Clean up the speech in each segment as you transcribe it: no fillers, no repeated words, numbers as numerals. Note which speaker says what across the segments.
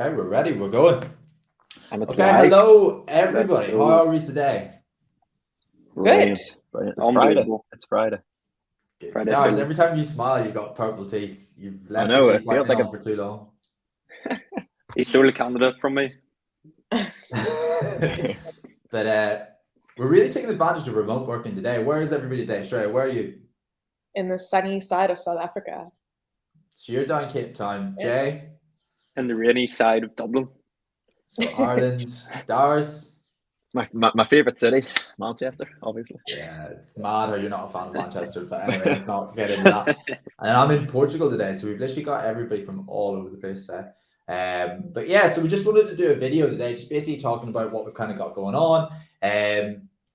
Speaker 1: Okay, we're ready. We're going.
Speaker 2: And it's
Speaker 1: Okay,
Speaker 2: live.
Speaker 1: hello everybody.
Speaker 2: Let's go.
Speaker 1: How are we today?
Speaker 2: Brilliant. Brilliant. It's Friday. It's Friday.
Speaker 1: Darius, every time you smile, you've got purple teeth. You've left
Speaker 2: I know,
Speaker 1: the
Speaker 2: it
Speaker 1: teeth
Speaker 2: feels
Speaker 1: whitening
Speaker 2: like
Speaker 1: on for too long.
Speaker 3: He stole a candidate from me.
Speaker 1: But we're really taking advantage of remote working today. Where is everybody today? Shreya, where are you?
Speaker 4: In the sunny side of South Africa.
Speaker 1: So you're down Cape Town. Jay?
Speaker 3: In the rainy side of Dublin.
Speaker 1: So Ireland. Darius?
Speaker 2: My favourite city, Manchester, obviously.
Speaker 1: Yeah, it's mad how you're not a fan of Manchester, but anyway, let's not get into that. And I'm in Portugal today, so we've literally got everybody from all over the place today. But yeah, so we just wanted to do a video today, just basically talking about what we've kind of got going on.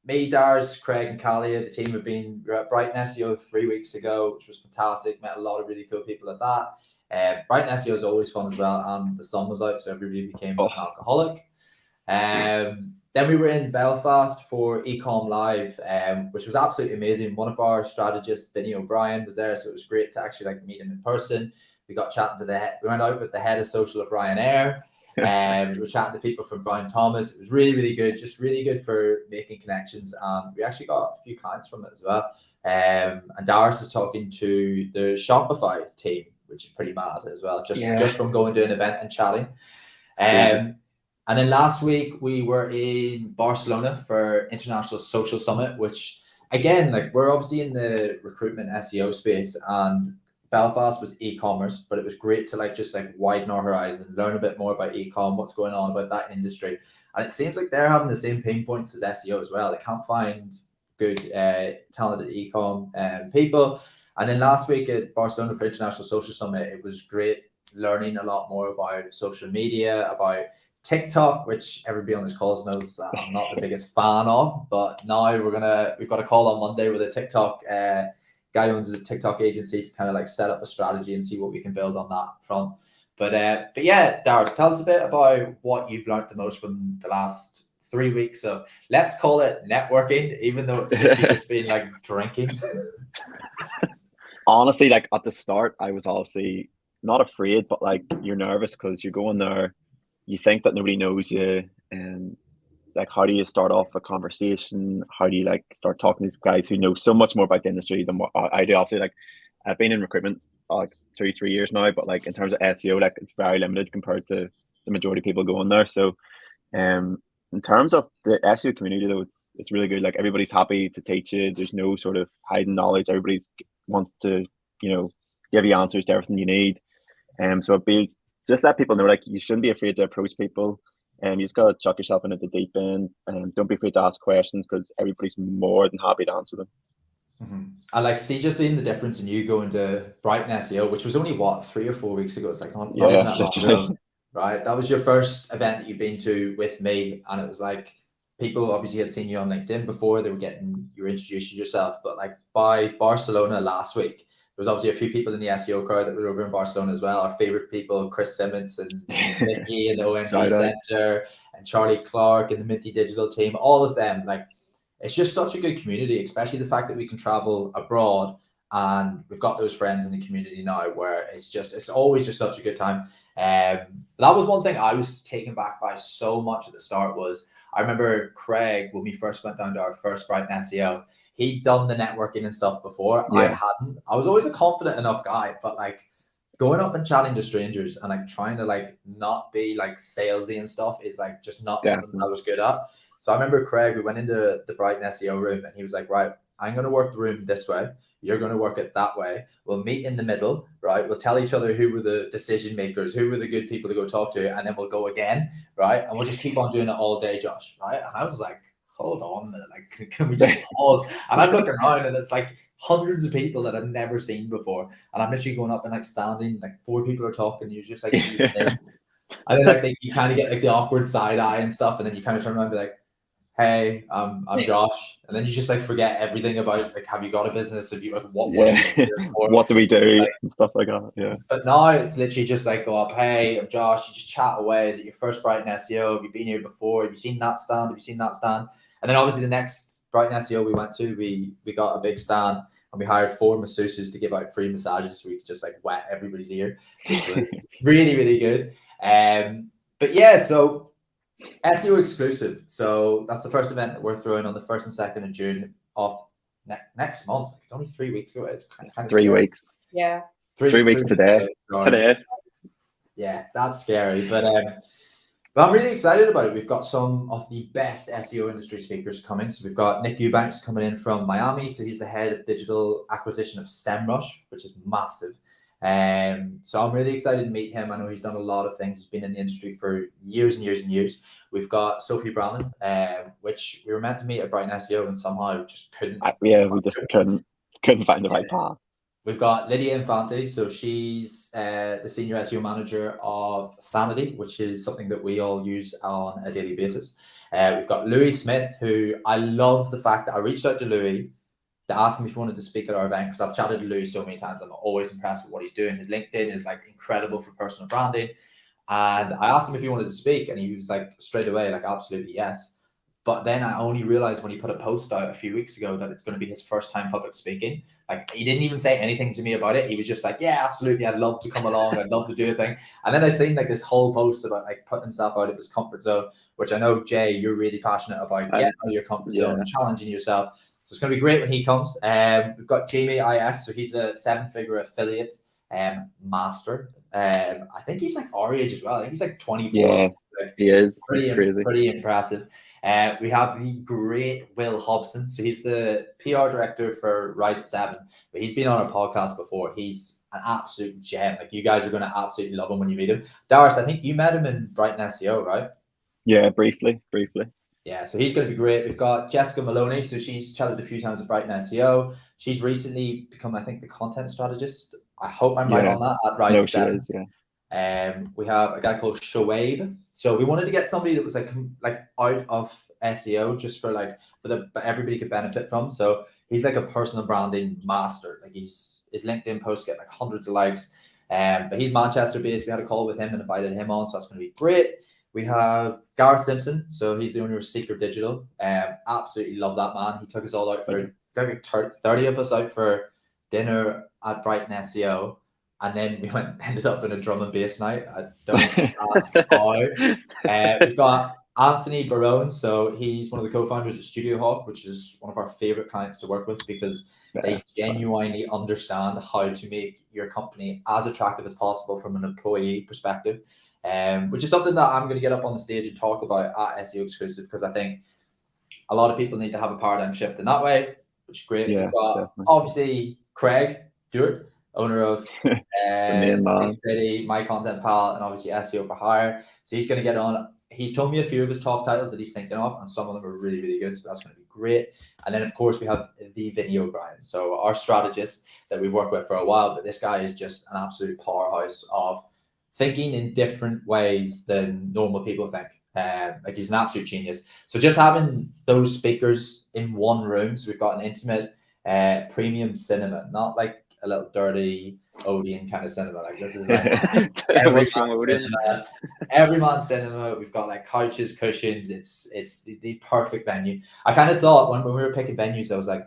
Speaker 1: Me, Darius, Craig, and Kalia, the team have been at Brighton SEO 3 weeks ago, which was fantastic. Met a lot of really cool people at that. Brighton SEO is always fun as well, and the sun was out, so everybody became an alcoholic. Then we were in Belfast for Ecom Live, which was absolutely amazing. One of our strategists, Vinny O'Brien, was there, so it was great to actually meet him in person. We got chatting to we went out with the head of social of Ryanair. We were chatting to people from Brown Thomas. It was really, really good, just really good for making connections. We actually got a few clients from it as well. And Darius is talking to the Shopify team, which is pretty mad as well, just from going to an event and chatting. And then last week we were in Barcelona for International Social Summit, which again, we're obviously in the recruitment SEO space, and Belfast was e-commerce, but it was great to just widen our horizon, learn a bit more about e-com, what's going on about that industry. And it seems like they're having the same pain points as SEO as well. They can't find good, talented e-com people. And then last week at Barcelona for International Social Summit, it was great learning a lot more about social media, about TikTok, which everybody on this call knows I'm not the biggest fan of, but now we've got a call on Monday with a TikTok guy who owns a TikTok agency to kind of set up a strategy and see what we can build on that front. But yeah, Darius, tell us a bit about what you've learned the most from the last 3 weeks of, let's call it networking, even though it's literally just been drinking.
Speaker 2: Honestly, at the start, I was obviously not afraid, but you're nervous because you're going there. You think that nobody knows you, and how do you start off a conversation? How do you start talking to these guys who know so much more about the industry than what I do? Obviously, I've been in recruitment 3 years now, but in terms of SEO, it's very limited compared to the majority of people going there. So, in terms of the SEO community, though, it's really good. Everybody's happy to teach you. There's no sort of hidden knowledge. Everybody's wants to give you answers to everything you need. So it builds. Just let people know, you shouldn't be afraid to approach people, and you just gotta chuck yourself into the deep end, and don't be afraid to ask questions because everybody's more than happy to answer them.
Speaker 1: And just seeing the difference in you going to Brighton SEO, which was only 3 or 4 weeks ago. It's not even that long ago, right? That was your first event that you've been to with me, and it was people obviously had seen you on LinkedIn before. They were you were introducing yourself, but by Barcelona last week, there was obviously a few people in the SEO crowd that were over in Barcelona as well. Our favorite people, Chris Simmons and Mickey and the OMG Center and Charlie Clark and the Minty Digital team, all of them. It's just such a good community, especially the fact that we can travel abroad and we've got those friends in the community now where it's always just such a good time. That was one thing I was taken back by so much at the start was I remember Craig, when we first went down to our first Brighton SEO, he'd done the networking and stuff before. I hadn't. I was always a confident enough guy, but going up and chatting to strangers and trying to not be salesy and stuff is just not something that I was good at. So I remember Craig, we went into the Brighton SEO room and he was like, right, I'm going to work the room this way. You're going to work it that way. We'll meet in the middle, right? We'll tell each other who were the decision makers, who were the good people to go talk to, and then we'll go again, right? And we'll just keep on doing it all day, Josh, right? And I was like, hold on a minute, can we just pause? And I'm looking around and it's hundreds of people that I've never seen before. And I'm literally going up and standing, 4 people are talking, you're just and then you kind of get the awkward side eye and stuff, and then you kind of turn around and be hey, I'm Josh, and then you just forget everything about have you got a business? Have you what are you here for?
Speaker 2: What do we do and stuff like that? Yeah.
Speaker 1: But now it's literally just go up, hey, I'm Josh. You just chat away. Is it your first Brighton SEO? Have you been here before? Have you seen that stand? Have you seen that stand? And then obviously the next Brighton SEO we went to, we got a big stand and we hired 4 masseuses to give out free massages so we could just wet everybody's ear, which was really, really good. But yeah, so SEO Xclusive. So that's the first event that we're throwing on the 1st and 2nd of June of next month. It's only 3 weeks away. It's kind of
Speaker 2: 3
Speaker 1: scary.
Speaker 2: weeks.
Speaker 4: Yeah.
Speaker 2: 3 weeks today.
Speaker 3: Today.
Speaker 1: Yeah, that's scary. But I'm really excited about it. We've got some of the best SEO industry speakers coming. So we've got Nick Eubanks coming in from Miami. So he's the head of digital acquisition of SEMrush, which is massive. So I'm really excited to meet him. I know he's done a lot of things. He's been in the industry for years and years and years. We've got Sophie Brandon, which we were meant to meet at Brighton SEO and somehow just couldn't.
Speaker 2: Yeah, we just couldn't find the right path.
Speaker 1: We've got Lydia Infante, so she's the senior SEO manager of Sanity, which is something that we all use on a daily basis. We've got Louis Smith, who I love the fact that I reached out to Louis to ask him if he wanted to speak at our event, because I've chatted to Louis so many times. I'm always impressed with what he's doing. His LinkedIn is like incredible for personal branding. And I asked him if he wanted to speak, and he was like straight away, like absolutely yes. But then I only realized when he put a post out a few weeks ago that it's going to be his first time public speaking. Like, he didn't even say anything to me about it. He was just like, yeah, absolutely, I'd love to come along. I'd love to do a thing. And then I seen like this whole post about like putting himself out of his comfort zone, which I know, Jay, you're really passionate about getting out of your comfort zone and challenging yourself. So it's going to be great when he comes. We've got Jamie IF. So he's a 7-figure affiliate master. I think he's like our age as well. I think he's like 24.
Speaker 2: Yeah,
Speaker 1: like,
Speaker 2: he is.
Speaker 1: Pretty,
Speaker 2: it's crazy.
Speaker 1: Pretty impressive. We have the great Will Hobson. So he's the PR director for Rise at 7, but he's been on our podcast before. He's an absolute gem. Like, you guys are going to absolutely love him when you meet him. Darius, I think you met him in Brighton SEO, right?
Speaker 2: Yeah, briefly.
Speaker 1: Yeah, so he's going to be great. We've got Jessica Maloney. So she's chatted a few times at Brighton SEO. She's recently become, I think, the content strategist. I hope I'm right on that at Rise at 7.
Speaker 2: She is, yeah.
Speaker 1: We have a guy called Shoaib. So we wanted to get somebody that was like out of SEO just for like, but everybody could benefit from. So he's like a personal branding master. Like, his LinkedIn posts get like hundreds of likes. But he's Manchester based. We had a call with him and invited him on, so that's going to be great. We have Gareth Simpson. So he's the owner of Secret Digital. Absolutely love that man. He took us all out for 30 of us out for dinner at Brighton SEO. And then we ended up in a drum and bass night. I don't ask how. We've got Anthony Barone. So he's one of the co-founders of Studio Hawk, which is one of our favorite clients to work with, because they genuinely understand how to make your company as attractive as possible from an employee perspective, which is something that I'm going to get up on the stage and talk about at SEO Xclusive, because I think a lot of people need to have a paradigm shift in that way, which is great. We've got obviously Craig Stewart, owner of City, My Content Pal, and obviously SEO For Hire. So he's going to get on. He's told me a few of his top titles that he's thinking of, and some of them are really, really good. So that's going to be great. And then, of course, we have the Vinny O'Brien. So our strategist that we've worked with for a while, but this guy is just an absolute powerhouse of thinking in different ways than normal people think. Like, he's an absolute genius. So just having those speakers in one room. So we've got an intimate premium cinema, not like a little dirty Odeon kind of cinema. Like, this is like everyman's cinema. We've got like couches, cushions. It's the perfect venue. I kind of thought when we were picking venues, I was like,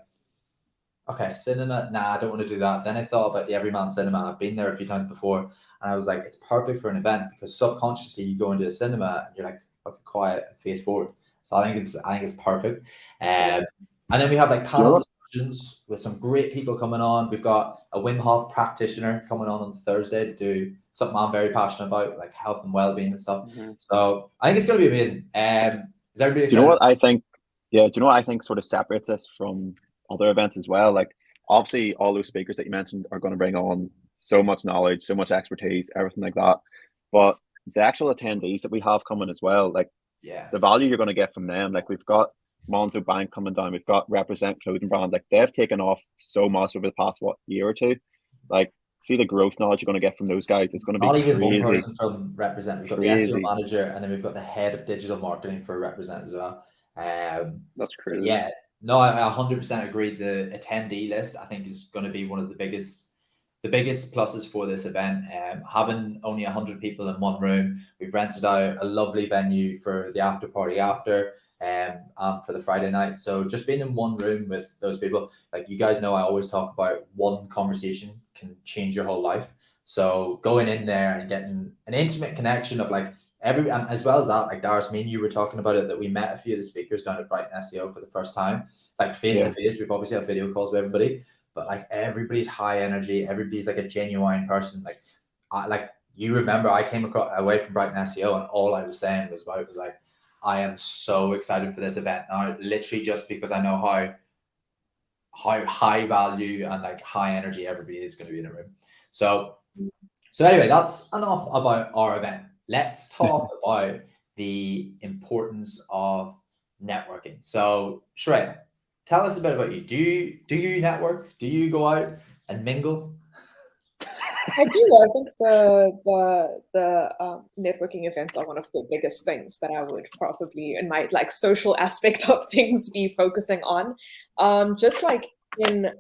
Speaker 1: okay, cinema, nah, I don't want to do that. Then I thought about the Everyman Cinema. I've been there a few times before, and I was like, it's perfect for an event, because subconsciously you go into a cinema and you're like, okay, quiet and face forward. So I think it's perfect. And then we have like panel discussions with some great people coming on. We've got a Wim Hof practitioner coming on Thursday to do something I'm very passionate about, like health and well-being and stuff. So I think it's going to be amazing. Is everybody excited?
Speaker 2: Do you know what I think? Yeah, do you know what I think sort of separates this from other events as well? Like, obviously all those speakers that you mentioned are going to bring on so much knowledge, so much expertise, everything like that. But the actual attendees that we have coming as well, like, the value you're going to get from them, like, we've got Monzo Bank coming down, we've got Represent Clothing Brand, like, they've taken off so much over the past year or two. Like, see the growth knowledge you're going to get from those guys. It's going to be
Speaker 1: not even
Speaker 2: crazy.
Speaker 1: One person from Represent. We've got the SEO manager, and then we've got the head of digital marketing for Represent as well.
Speaker 3: That's crazy.
Speaker 1: Yeah, no, I 100% agree. The attendee list, I think, is going to be one of the biggest pluses for this event. Having only 100 people in one room, we've rented out a lovely venue for the after party after, and for the Friday night. So just being in one room with those people, like, you guys know, I always talk about one conversation can change your whole life. So going in there and getting an intimate connection of like and as well as that, like Darius, me and you were talking about it, that we met a few of the speakers down at Brighton SEO for the first time, like face to face. We've obviously had video calls with everybody, but like everybody's high energy, everybody's like a genuine person. Like you remember, I came away from Brighton SEO, and all I was saying was like, I am so excited for this event now, literally just because I know how high value and like high energy everybody is going to be in a room. So anyway, that's enough about our event. Let's talk about the importance of networking. So Shreya, tell us a bit about you. Do you network? Do you go out and mingle?
Speaker 4: I do. I think the networking events are one of the biggest things that I would probably, in my like social aspect of things, be focusing on. Just like in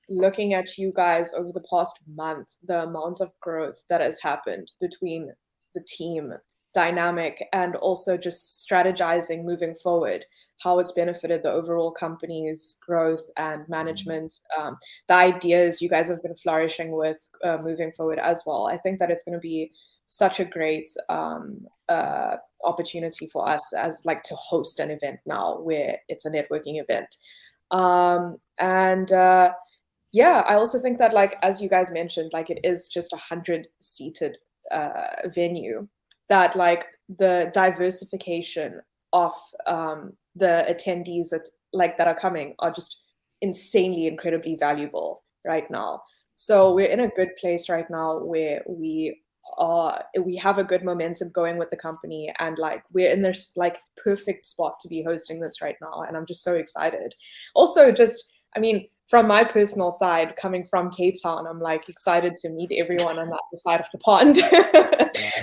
Speaker 4: looking at you guys over the past month, the amount of growth that has happened between the team dynamic and also just strategizing moving forward, how it's benefited the overall company's growth and management, the ideas you guys have been flourishing with moving forward as well. I think that it's going to be such a great opportunity for us as like to host an event now where it's a networking event. Yeah, I also think that, like, as you guys mentioned, like it is just 100-seated venue, that like the diversification of the attendees that are coming are just insanely, incredibly valuable right now. So we're in a good place right now where we have a good momentum going with the company, and like we're in this like perfect spot to be hosting this right now, and I'm just so excited. Also, just I mean, from my personal side, coming from Cape Town, I'm like excited to meet everyone on that side of the pond.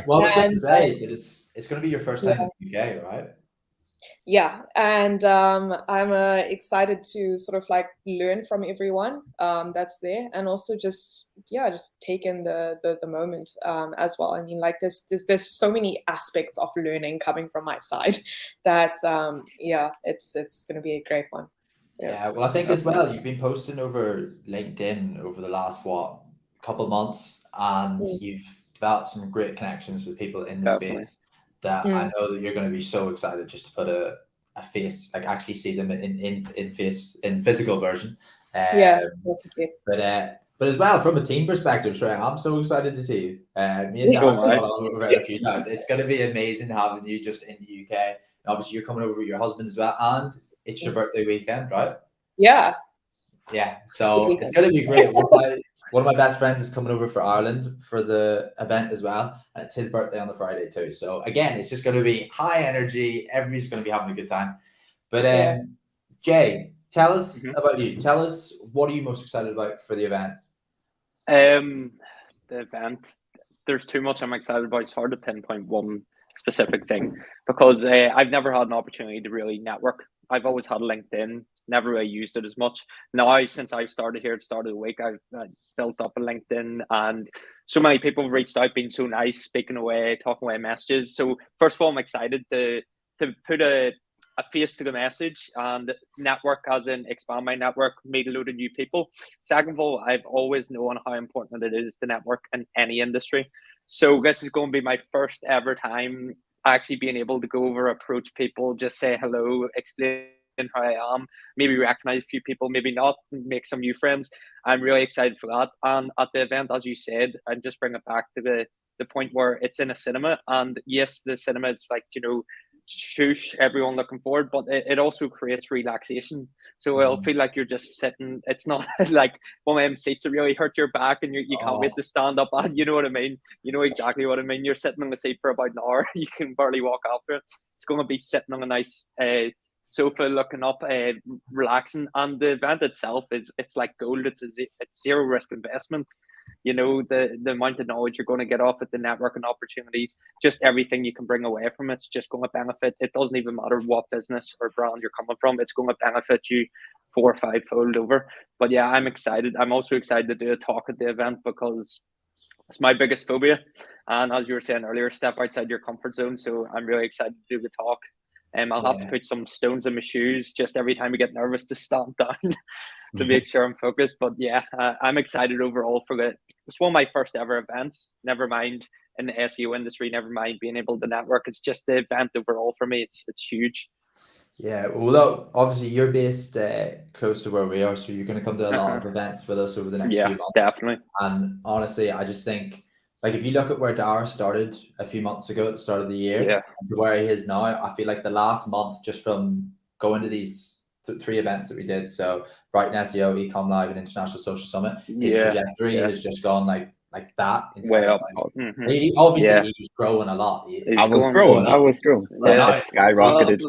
Speaker 1: Well, I was going to say that it's going to be your first time in the UK, right?
Speaker 4: Yeah, and I'm excited to sort of like learn from everyone that's there, and also just take in the moment as well. I mean, like there's so many aspects of learning coming from my side that it's going to be a great one.
Speaker 1: Yeah, well, I think as well, you've been posting over LinkedIn over the last couple months, and you've developed some great connections with people in the space that I know that you're going to be so excited just to put a face, like actually see them in physical version. But as well, from a team perspective, Shreya, I'm so excited to see you. Me and Darius have gone over it a few times. It's going to be amazing having you just in the UK. And obviously, you're coming over with your husband as well, and it's your birthday weekend, right?
Speaker 4: Yeah.
Speaker 1: Yeah. So it's going to be great. One of my best friends is coming over for Ireland for the event as well, and it's his birthday on the Friday too. So again, it's just going to be high energy. Everybody's going to be having a good time. But Jay, tell us about you. Tell us, what are you most excited about for the event?
Speaker 3: The event, there's too much I'm excited about. It's hard to pinpoint one specific thing because I've never had an opportunity to really network. I've always had LinkedIn, never really used it as much. Now, since I've started here at the start of the week, I've built up a LinkedIn, and so many people have reached out, been so nice, speaking away, talking away messages. So first of all, I'm excited to put a face to the message and network, as in expand my network, meet a load of new people. Second of all, I've always known how important it is to network in any industry. So this is going to be my first ever time actually being able to go over, approach people, just say hello, explain how I am, maybe recognize a few people, maybe not, make some new friends. I'm really excited for that. And at the event, as you said, and just bring it back to the point where it's in a cinema, and yes, the cinema, it's like, shoosh, everyone looking forward, but it also creates relaxation. So it'll feel like you're just sitting. It's not like one of them seats that really hurt your back and you can't wait to stand up, and you know what I mean. You know exactly what I mean. You're sitting on the seat for about an hour. You can barely walk after it. It's going to be sitting on a nice sofa, looking up, relaxing, and the event itself it's like gold. It's zero risk investment. The amount of knowledge you're going to get off at the networking opportunities, just everything you can bring away from it's just going to benefit. It doesn't even matter what business or brand you're coming from, it's going to benefit you 4 or 5 fold over. But yeah, I'm excited. I'm also excited to do a talk at the event because it's my biggest phobia, and as you were saying earlier, step outside your comfort zone. So I'm really excited to do the talk. I'll have to put some stones in my shoes just every time I get nervous to stomp down to make sure I'm focused. But yeah, I'm excited overall for it's one of my first ever events. Never mind in the SEO industry, never mind being able to network. It's just the event overall for me. It's huge.
Speaker 1: Yeah, well, look, obviously you're based close to where we are, so you're going to come to a lot of events with us over the next few months.
Speaker 3: Definitely.
Speaker 1: And honestly, I just think, like, if you look at where Dara started a few months ago at the start of the year, to where he is now, I feel like the last month, just from going to these 3 events that we did, so Brighton SEO, Ecom Live, and International Social Summit, his trajectory has just gone like that instead of like, he was growing a lot.
Speaker 2: I was growing. It's skyrocketed.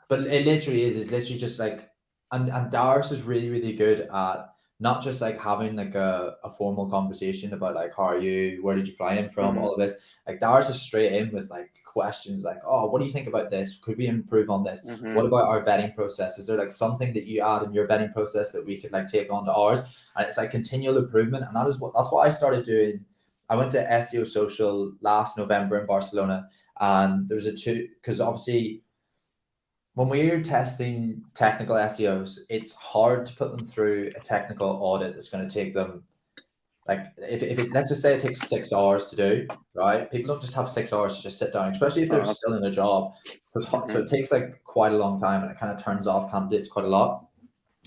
Speaker 1: But it literally is literally just like, and Darius is really, really good at not just like having like a formal conversation about like, how are you, where did you fly in from, all of this. Like Darius is straight in with like questions like, oh, what do you think about this? Could we improve on this? What about our vetting process? Is there like something that you add in your vetting process that we could like take on to ours? And it's like continual improvement. And that's what I started doing. I went to SEO Social last November in Barcelona, and there was because obviously when we're testing technical SEOs, it's hard to put them through a technical audit that's going to take them, like, if it, let's just say it takes 6 hours to do, right? People don't just have 6 hours to just sit down, especially if they're still in a job. So it takes like quite a long time, and it kind of turns off candidates quite a lot.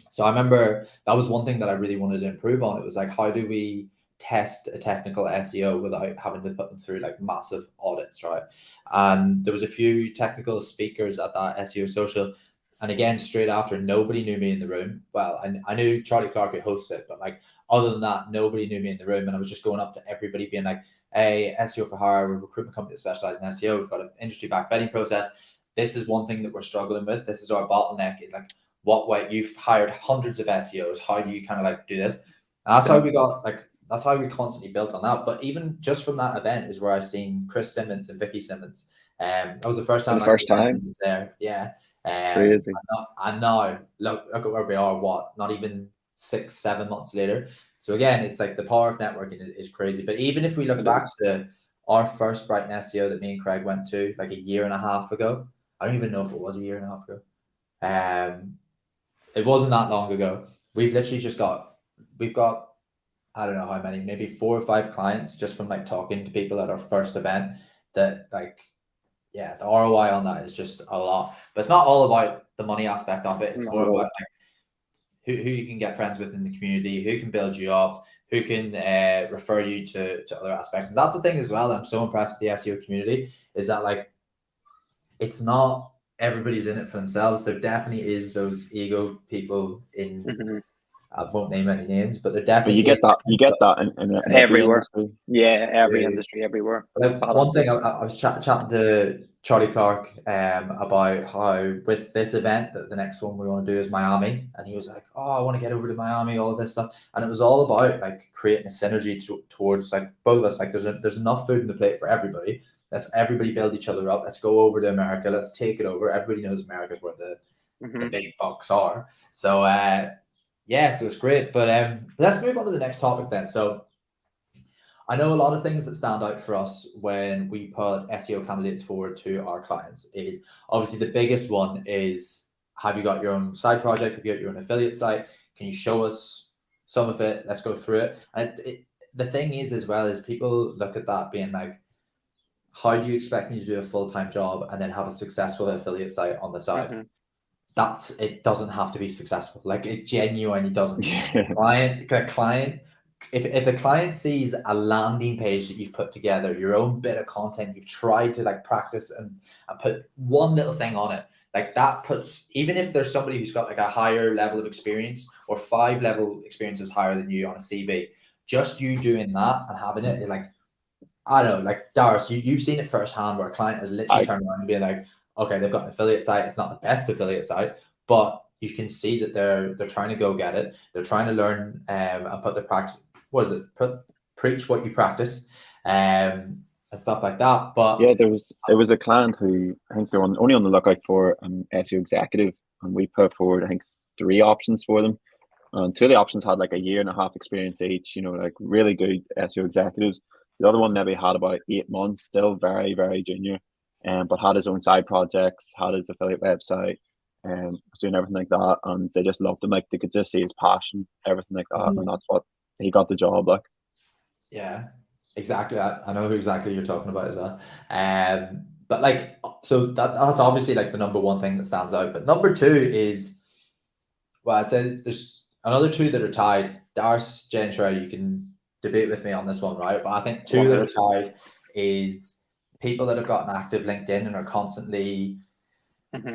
Speaker 1: So I remember that was one thing that I really wanted to improve on. It was like, how do we test a technical SEO without having to put them through like massive audits, right? And there was a few technical speakers at that SEO Social, and again, straight after, nobody knew me in the room. Well, I knew Charlie Clark had hosted it, but like other than that, nobody knew me in the room. And I was just going up to everybody being like, hey, SEO For Hire, we're a recruitment company that specializes in SEO. We've got an industry-backed vetting process. This is one thing that we're struggling with. This is our bottleneck. It's like, what way you've hired hundreds of SEOs. How do you kind of like do this? And that's how we got like, that's how we constantly built on that. But even just from that event is where I seen Chris Simmons and Vicky Simmons. That was the first time I was there. Yeah.
Speaker 2: Crazy.
Speaker 1: And now look at where we are, not even 6-7 months later. So again, it's like the power of networking is crazy. But even if we look back to our first Brighton SEO that me and Craig went to like 1.5 years ago, I don't even know if it was 1.5 years ago. It wasn't that long ago. We've literally we've got, I don't know how many, maybe 4 or 5 clients just from like talking to people at our first event, that like, yeah, the ROI on that is just a lot. But it's not all about the money aspect of it. It's more about like who you can get friends with in the community, who can build you up, who can refer you to other aspects. And that's the thing as well. I'm so impressed with the SEO community, is that like, it's not everybody's in it for themselves. There definitely is those ego people in, I won't name any names, but there definitely
Speaker 2: you get that in
Speaker 3: everywhere.
Speaker 2: Industry.
Speaker 3: Yeah, every industry, everywhere.
Speaker 1: Like, one thing I was chatting to Charlie Clark about how with this event, that the next one we want to do is Miami, and he was like, oh, I want to get over to Miami, all of this stuff. And it was all about like creating a synergy towards like both of us. Like there's enough food in the plate for everybody. Let's everybody build each other up. Let's go over to America. Let's take it over. Everybody knows America's where the big bucks are. So yeah, so it's great. But let's move on to the next topic then. So I know a lot of things that stand out for us when we put SEO candidates forward to our clients is obviously the biggest one is, have you got your own side project? Have you got your own affiliate site? Can you show us some of it? Let's go through it. And the thing is, as well, is people look at that being like, how do you expect me to do a full-time job and then have a successful affiliate site on the side? It doesn't have to be successful. Like, it genuinely doesn't. Client, if the client sees a landing page that you've put together, your own bit of content, you've tried to like practice and put one little thing on it, like that puts, even if there's somebody who's got like a higher level of experience or 5 level experiences higher than you on a CV, just you doing that and having it is like, I don't know, like Darius, you've seen it firsthand where a client has literally turned around and been like, okay, they've got an affiliate site. It's not the best affiliate site, but you can see that they're trying to go get it. They're trying to learn and put the practice. What is it? Preach what you practice, and stuff like that. But
Speaker 2: yeah, there was a client who I think they're only on the lookout for an SEO executive, and we put forward I think 3 options for them. And 2 of the options had like 1.5 years experience each. You know, like really good SEO executives. The other one maybe had about 8 months, still very, very junior, but had his own side projects, had his affiliate website, was doing everything like that, and they just loved him. Like they could just see his passion, everything like that, and that's what he got the job. Like,
Speaker 1: yeah, Exactly. I know who exactly you're talking about as well. But like, so that's obviously like the number one thing that stands out. But number two is, well, I'd say there's another two that are tied. Darius, Jay, and Sherry, you can debate with me on this one, right? But I think
Speaker 3: Go
Speaker 1: two that are
Speaker 3: ahead.
Speaker 1: tied is people that have got an active LinkedIn and are constantly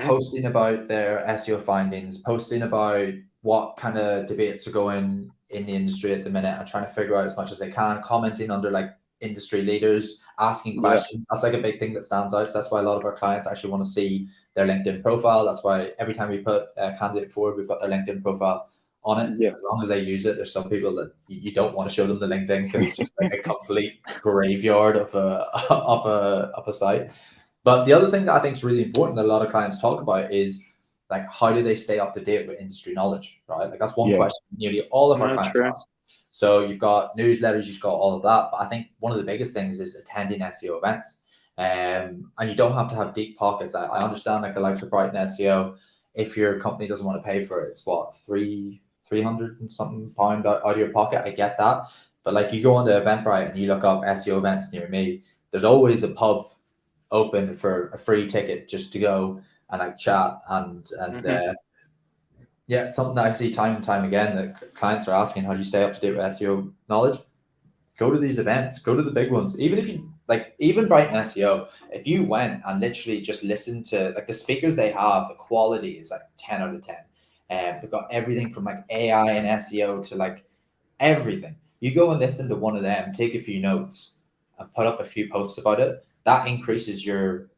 Speaker 1: posting about their SEO findings, posting about what kind of debates are going in the industry at the minute and trying to figure out as much as they can, commenting under like industry leaders, asking
Speaker 3: Yeah.
Speaker 1: questions. That's like a big thing that stands out. So that's why a lot of our clients actually want to see their LinkedIn profile. That's why every time we put a candidate forward, we've got their LinkedIn profile on it.
Speaker 3: Yeah.
Speaker 1: As long as they use it. There's some people that you don't want to show them the LinkedIn because it's just like a complete graveyard of a site. But the other thing that I think is really important that a lot of clients talk about is like, how do they stay up to date with industry knowledge, right? Like that's one
Speaker 2: Yeah.
Speaker 1: question nearly all of our
Speaker 3: Yeah,
Speaker 1: clients
Speaker 3: true.
Speaker 1: ask. So you've got newsletters, you've got all of that. But I think one of the biggest things is attending SEO events. And you don't have to have deep pockets. I understand like the likes of Brighton SEO, if your company doesn't want to pay for it, it's what, 300 and something pound out of your pocket. I get that. But like you go on to Eventbrite and you look up SEO events near me, there's always a pub open for a free ticket just to go and like chat and yeah, it's something that I see time and time again that clients are asking, how do you stay up to date with SEO knowledge? Go to these events, go to the big ones. Even if you like, even Brighton SEO, if you went and literally just listened to like the speakers they have, the quality is like 10 out of 10. And they've got everything from like AI and SEO to like everything. You go and listen to one of them, take a few notes and put up a few posts about it. That increases your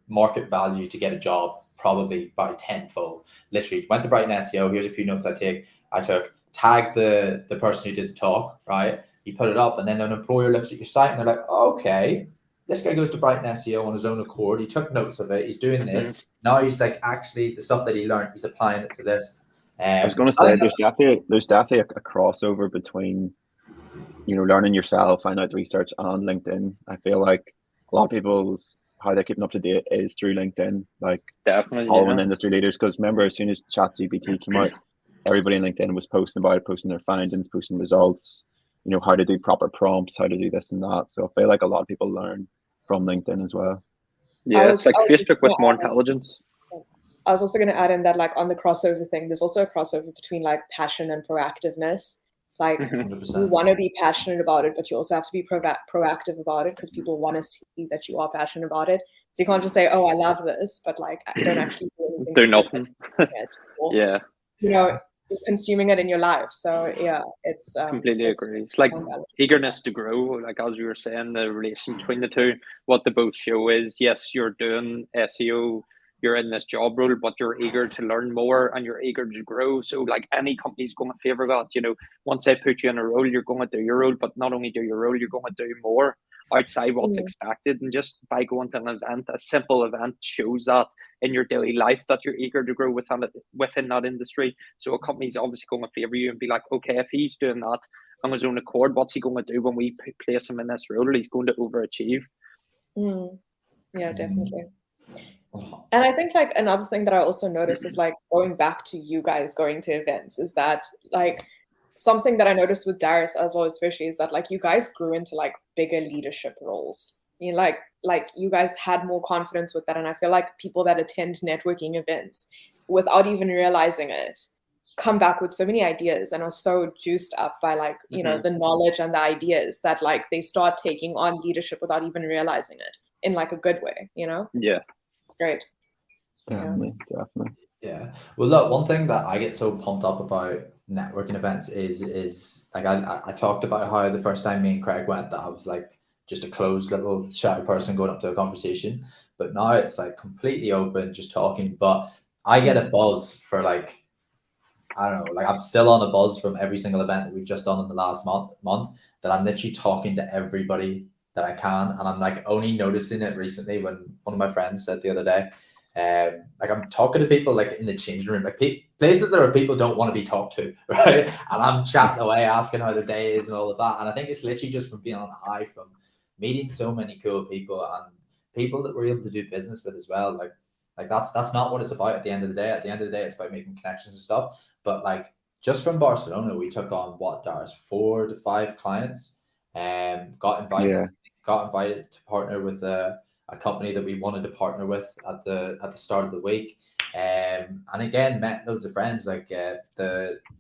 Speaker 1: market value to get a job probably by tenfold. Literally, went to Brighton SEO. Here's a few notes I took. Tag the person who did the talk, right? You put it up, and then an employer looks at your site and they're like, oh, okay, this guy goes to Brighton SEO on his own accord. He took notes of it. He's doing this. Now he's like, actually, the stuff that he learned, he's applying it to this.
Speaker 2: I was going to say there's definitely a crossover between, you know, learning yourself, find out the research on LinkedIn. I feel like a lot of people's how they're keeping up to date is through LinkedIn, like
Speaker 3: Definitely.
Speaker 2: following
Speaker 3: Yeah.
Speaker 2: industry leaders. Because remember, as soon as ChatGPT came out, everybody in LinkedIn was posting about it, posting their findings, posting results, you know, how to do proper prompts, how to do this and that. So I feel like a lot of people learn from LinkedIn as well.
Speaker 3: Yeah, it's like Facebook with more intelligence.
Speaker 4: I was also going to add in that, like, on the crossover thing, there's also a crossover between like passion and proactiveness. Like,
Speaker 1: 100%.
Speaker 4: you want to be passionate about it, but you also have to be proactive about it because people want to see that you are passionate about it. So you can't just say, "Oh, I love this," but like don't actually do anything.
Speaker 3: Do nothing. Yeah.
Speaker 4: You know, consuming it in your life. So yeah, it's
Speaker 3: completely agree. It's like eagerness to grow. Like as you were saying, the relation between the two. What they both show is, yes, you're doing SEO. You're in this job role, but you're eager to learn more and you're eager to grow. So like any company's going to favor that, you know, once they put you in a role, you're going to do your role, but not only do your role, you're going to do more outside what's expected. And just by going to an event, a simple event shows that in your daily life that you're eager to grow within that industry. So a company's obviously going to favor you and be like, okay, if he's doing that on his own accord, what's he going to do when we place him in this role? He's going to overachieve.
Speaker 4: Yeah, definitely. And I think like another thing that I also noticed is like going back to you guys going to events is that like something that I noticed with Darius as well, especially, is that like you guys grew into like bigger leadership roles. I mean, like you guys had more confidence with that. And I feel like people that attend networking events without even realizing it come back with so many ideas and are so juiced up by like, you know, the knowledge and the ideas that like they start taking on leadership without even realizing it in like a good way, you know?
Speaker 3: Yeah.
Speaker 4: Great.
Speaker 2: Definitely.
Speaker 1: Yeah. Well, look, one thing that I get so pumped up about networking events is like I talked about how the first time me and Craig went that I was like just a closed little shy person going up to a conversation, but now it's like completely open, just talking. But I get a buzz for like, I don't know, like I'm still on a buzz from every single event that we've just done in the last month that I'm literally talking to everybody that I can, and I'm like only noticing it recently when one of my friends said the other day, like I'm talking to people like in the changing room, like places that people don't want to be talked to, right? And I'm chatting away, asking how their day is and all of that. And I think it's literally just from being on a high from meeting so many cool people and people that we're able to do business with as well. Like that's not what it's about at the end of the day. At the end of the day, it's about making connections and stuff. But like just from Barcelona, we took on what, Darius, 4 to 5 clients got invited
Speaker 2: Yeah.
Speaker 1: to partner with a company that we wanted to partner with at the start of the week. And again, met loads of friends, like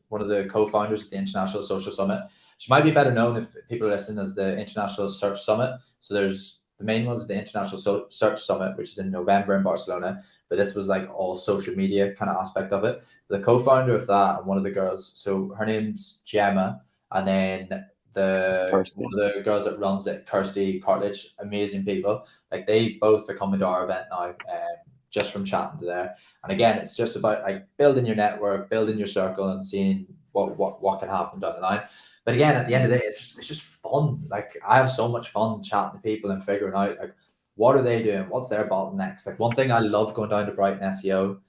Speaker 1: one of the co-founders of the International Social Summit. She might be better known if people are listening as the International Search Summit. So there's the main one's the International Search Summit, which is in November in Barcelona. But this was like all social media kind of aspect of it. The co-founder of that and one of the girls, so her name's Gemma, and then one of the girls that runs it, Kirsty Cartledge, amazing people. Like they both are coming to our event now, just from chatting to there. And again, it's just about like building your network, building your circle, and seeing what can happen down the line. But again, at the end of the day, it's just fun. Like I have so much fun chatting to people and figuring out like what are they doing, what's their bottlenecks. Like one thing I love going down to Brighton SEO.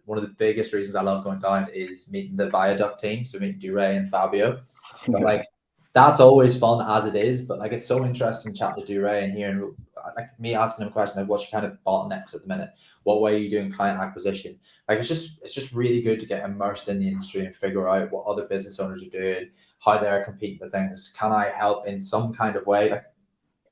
Speaker 1: One of the biggest reasons I love going down is meeting the Viaduct team, so meeting Duray and Fabio. But like that's always fun as it is. But like it's so interesting chatting to Duray and hearing like me asking him a question like, what's your kind of bottlenecks at the minute? What way are you doing client acquisition? Like it's just really good to get immersed in the industry and figure out what other business owners are doing, how they're competing with things. Can I help in some kind of way? Like,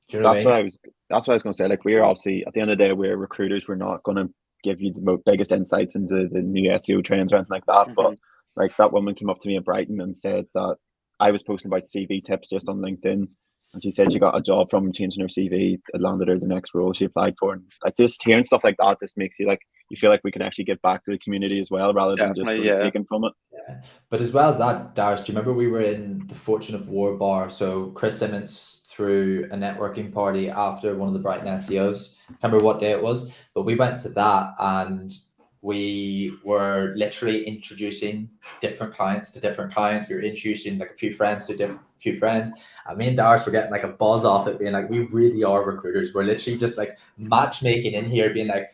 Speaker 1: do you know what I mean?
Speaker 2: That's what I was going to say. Like we're obviously at the end of the day, we're recruiters. We're not going to give you the biggest insights into the new SEO trends or anything like that. But like that woman came up to me in Brighton and said that I was posting about CV tips just on LinkedIn, and she said she got a job from changing her CV. It landed her the next role she applied for. And like just hearing stuff like that just makes you like you feel like we can actually give back to the community as well, rather than just taking from it.
Speaker 1: Yeah. But as well as that, Darius, do you remember we were in the Fortune of War bar? So Chris Simmons threw a networking party after one of the Brighton SEOs. I can't remember what day it was, but we went to that and we were literally introducing different clients to different clients. We were introducing like a few friends to few friends. And me and Darius were getting like a buzz off it, being like, we really are recruiters. We're literally just like matchmaking in here, being like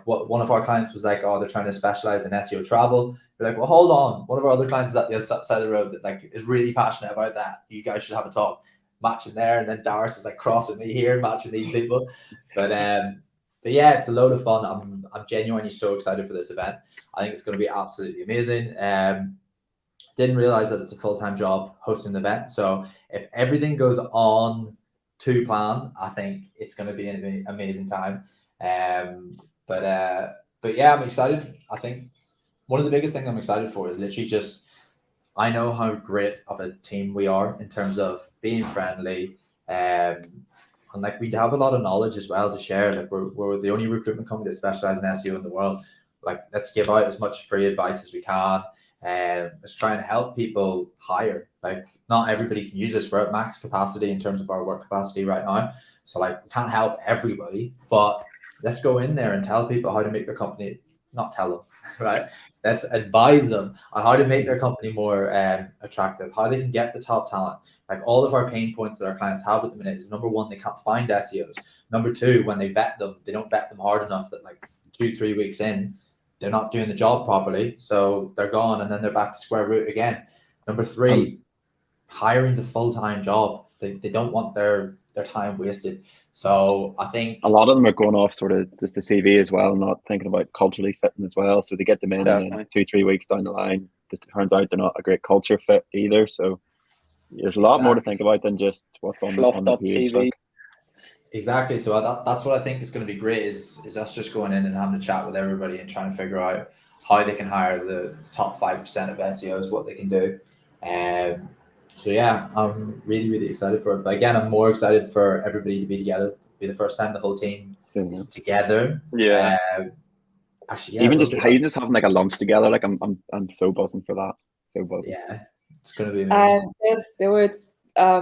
Speaker 1: what one of our clients was like, oh, they're trying to specialize in SEO travel. We're like, well, hold on. One of our other clients is at the other side of the road that like is really passionate about that. You guys should have a talk. Matching there, and then Darius is like crossing me here, matching these people. But yeah, it's a load of fun. I'm genuinely so excited for this event. I think it's going to be absolutely amazing. Didn't realize that it's a full-time job hosting the event. So if everything goes on to plan, I think it's going to be an amazing time. But yeah, I'm excited. I think one of the biggest things I'm excited for is literally just I know how great of a team we are in terms of being friendly, and like we have a lot of knowledge as well to share. Like we're the only recruitment company that specializes in SEO in the world. Like let's give out as much free advice as we can, and let's try and help people hire. Like not everybody can use this. We're at max capacity in terms of our work capacity right now, so like we can't help everybody, but let's go in there and tell people how to make their company. Not tell them, right? Let's advise them on how to make their company more attractive, how they can get the top talent. Like all of our pain points that our clients have at the minute is number one, they can't find SEOs. Number two, when they vet them, they don't vet them hard enough that like 2-3 weeks in, they're not doing the job properly. So they're gone and then they're back to square root again. Number three, hiring's a full-time job. They don't want their time wasted. So I think
Speaker 2: a lot of them are going off sort of just the CV as well, not thinking about culturally fitting as well. So they get them in and then 2-3 weeks down the line, it turns out they're not a great culture fit either. So there's a lot more to think about than just what's on the page.
Speaker 3: CV.
Speaker 1: Exactly. So that's what I think is going to be great is us just going in and having a chat with everybody and trying to figure out how they can hire the top 5% of SEOs, what they can do. So yeah, I'm really, really excited for it. But again, I'm more excited for everybody to be together. It'll be the first time the whole team is together.
Speaker 3: Yeah.
Speaker 2: Actually, yeah. Even just having like a lunch together, like I'm so buzzing for that. So buzzing.
Speaker 1: Yeah, it's gonna be amazing.
Speaker 4: There were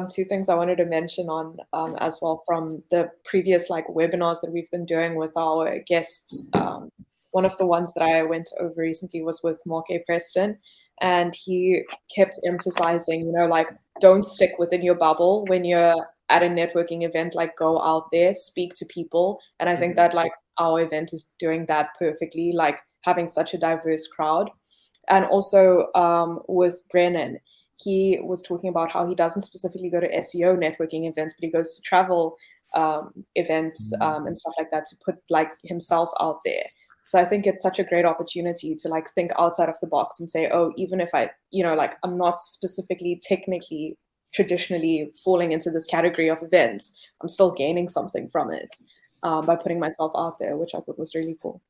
Speaker 4: two things I wanted to mention on as well from the previous like webinars that we've been doing with our guests. One of the ones that I went over recently was with Mark A. Preston. And he kept emphasizing, you know, like, don't stick within your bubble when you're at a networking event, like go out there, speak to people. And I think that like our event is doing that perfectly, like having such a diverse crowd. And also with Brennan, he was talking about how he doesn't specifically go to SEO networking events, but he goes to travel events and stuff like that to put like himself out there. So I think it's such a great opportunity to like think outside of the box and say, oh, even if I, you know, like I'm not specifically technically traditionally falling into this category of events, I'm still gaining something from it by putting myself out there, which I thought was really cool.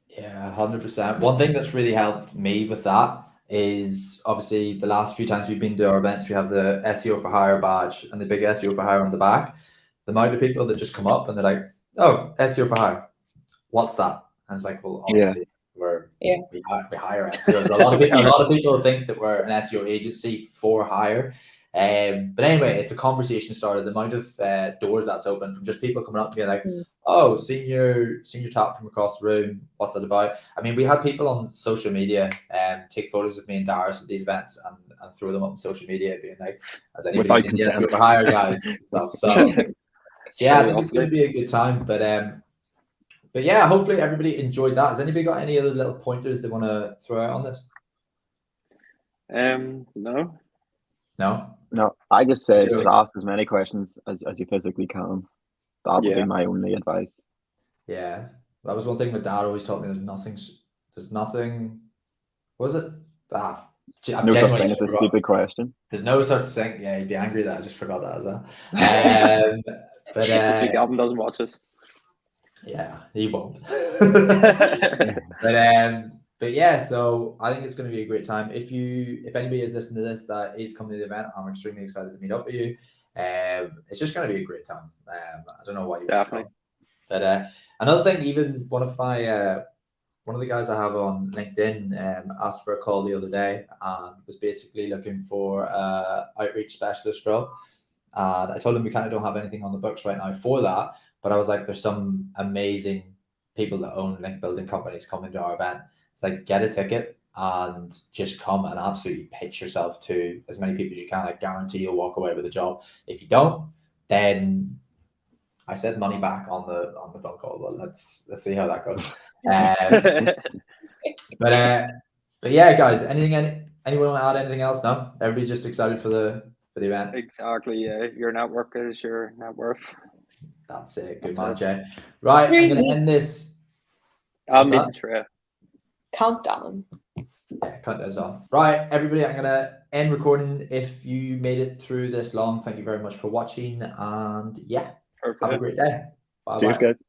Speaker 1: Yeah, 100%. One thing that's really helped me with that is obviously the last few times we've been to our events, we have the SEO for Hire badge and the big SEO for Hire on the back. The amount of people that just come up and they're like, "Oh, SEO for Hire, what's that?" And it's like, well, obviously we hire SEOs. A lot of people think that we're an SEO agency for hire. But anyway, it's a conversation starter. The amount of doors that's open from just people coming up to me like, "Oh, senior top from across the room. What's that about?" I mean, we had people on social media take photos of me and Darius at these events and throw them up on social media, being like, "Has anybody seen the SEO for Hire guys?" and stuff. So yeah, I think it's going to be a good time. But yeah, hopefully everybody enjoyed that. Has anybody got any other little pointers they want to throw out on this?
Speaker 2: No. I just say just ask as many questions as you physically can. That would be my only advice.
Speaker 1: Yeah, that was one thing my dad always taught me. There's nothing. Was it?
Speaker 2: No such thing as a stupid question.
Speaker 1: There's no such thing. Yeah, he'd be angry that I just forgot that as well. But
Speaker 3: Gavin doesn't watch us.
Speaker 1: Yeah, he won't. But yeah, so I think it's going to be a great time. If anybody is listening to this that is coming to the event, I'm extremely excited to meet up with you. It's just going to be a great time. I don't know why you definitely. But another thing, even one of the guys I have on LinkedIn asked for a call the other day and was basically looking for outreach specialist role. And I told him we kind of don't have anything on the books right now for that. But I was like, there's some amazing people that own link building companies coming to our event. It's like, get a ticket and just come and absolutely pitch yourself to as many people as you can. I guarantee you'll walk away with a job. If you don't, then I said money back on the phone call. But let's see how that goes. But yeah, guys, anyone want to add anything else? No, everybody's just excited for the event.
Speaker 3: Exactly. Yeah, your network is your net worth.
Speaker 1: That's it. Good man, Jay. Right, I'm going to end this.
Speaker 4: Countdown.
Speaker 1: Yeah, countdown's on. Right, everybody, I'm going to end recording. If you made it through this long, thank you very much for watching. And yeah, have a great day. Bye-bye.
Speaker 2: Cheers, guys.